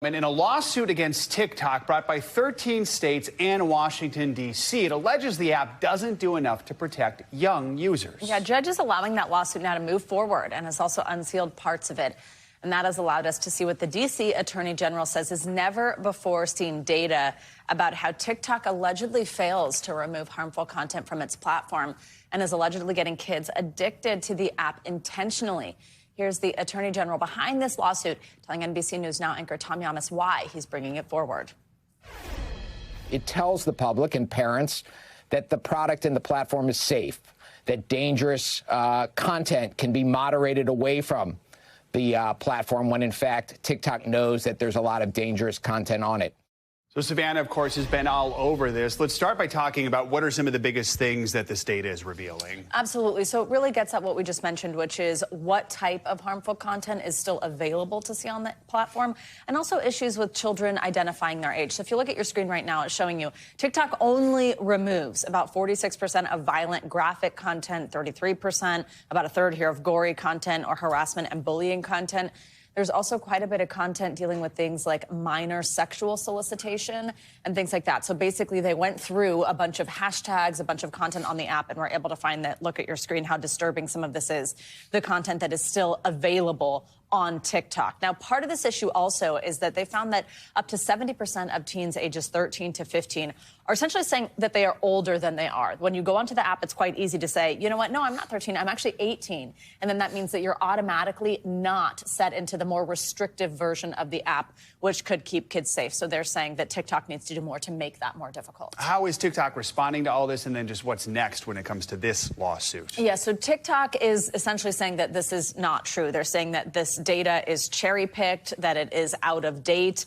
And in a lawsuit against TikTok brought by 13 states and Washington, D.C., it alleges the app doesn't do enough to protect young users. Yeah, judge is allowing that lawsuit now to move forward and has also unsealed parts of it. And that has allowed us to see what the D.C. Attorney General says is never before seen data about how TikTok allegedly fails to remove harmful content from its platform and is allegedly getting kids addicted to the app intentionally. Here's the Attorney General behind this lawsuit telling NBC News Now anchor Tom Yamas why he's bringing it forward. It tells the public and parents that the product and the platform is safe, that dangerous content can be moderated away from the platform when, in fact, TikTok knows that there's a lot of dangerous content on it. So Savannah, of course, has been all over this. Let's start by talking about what are some of the biggest things that this data is revealing. Absolutely. So it really gets at what we just mentioned, which is what type of harmful content is still available to see on the platform, and also issues with children identifying their age. So if you look at your screen right now, it's showing you TikTok only removes about 46% of violent graphic content, 33%, about a third here of gory content or harassment and bullying content. There's also quite a bit of content dealing with things like minor sexual solicitation and things like that. So basically, they went through a bunch of hashtags, a bunch of content on the app, and were able to find that, look at your screen, how disturbing some of this is, the content that is still available on TikTok. Now, part of this issue also is that they found that up to 70% of teens ages 13 to 15 are essentially saying that they are older than they are. When you go onto the app, it's quite easy to say, you know what, no, I'm not 13, I'm actually 18. And then that means that you're automatically not set into the more restrictive version of the app, which could keep kids safe. So they're saying that TikTok needs to do more to make that more difficult. How is TikTok responding to all this, and then just what's next when it comes to this lawsuit? Yeah, so TikTok is essentially saying that this is not true. They're saying that this data is cherry-picked, that it is out of date.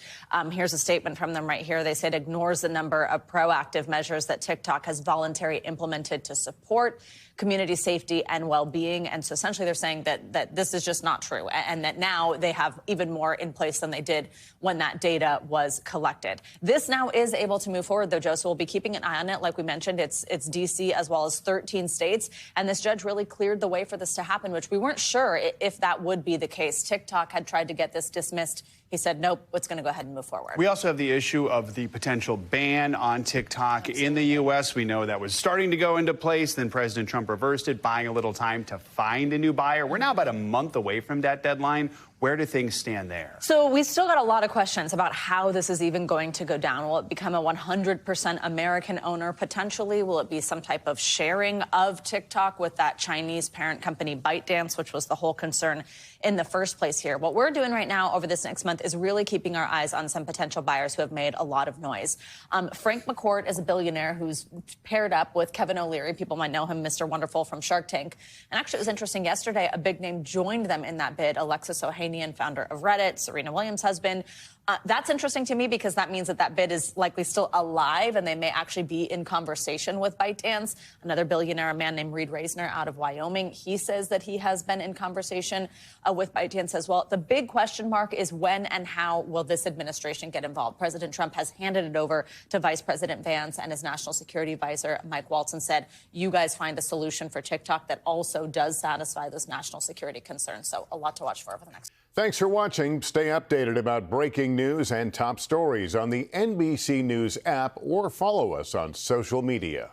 Here's a statement from them right here. They said ignores the number of proactive measures that TikTok has voluntarily implemented to support community safety and well-being. And so essentially they're saying that this is just not true, and that now they have even more in place than they did when that data was collected. This now is able to move forward, though, Joe, so we'll be keeping an eye on it. Like we mentioned, it's D.C. as well as 13 states, and this judge really cleared the way for this to happen, which we weren't sure if that would be the case. TikTok had tried to get this dismissed. He said, nope, it's going to go ahead and move forward. We also have the issue of the potential ban on TikTok in the U.S. We know that was starting to go into place. Then President Trump reversed it, buying a little time to find a new buyer. We're now about a month away from that deadline. Where do things stand there? So we still got a lot of questions about how this is even going to go down. Will it become a 100% American owner potentially? Will it be some type of sharing of TikTok with that Chinese parent company ByteDance, which was the whole concern in the first place here? What we're doing right now over this next month is really keeping our eyes on some potential buyers who have made a lot of noise. Frank McCourt is a billionaire who's paired up with Kevin O'Leary. People might know him, Mr. Wonderful from Shark Tank. And actually, it was interesting. Yesterday, a big name joined them in that bid, Alexis Ohanian, founder of Reddit, Serena Williams' husband. That's interesting to me because that means that bid is likely still alive and they may actually be in conversation with ByteDance. Another billionaire, a man named Reed Reisner out of Wyoming, he says that he has been in conversation with ByteDance as well. The big question mark is when and how will this administration get involved? President Trump has handed it over to Vice President Vance, and his national security advisor, Mike Waltz, said, you guys find a solution for TikTok that also does satisfy those national security concerns. So a lot to watch for over the next. Thanks for watching. Stay updated about breaking news and top stories on the NBC News app or follow us on social media.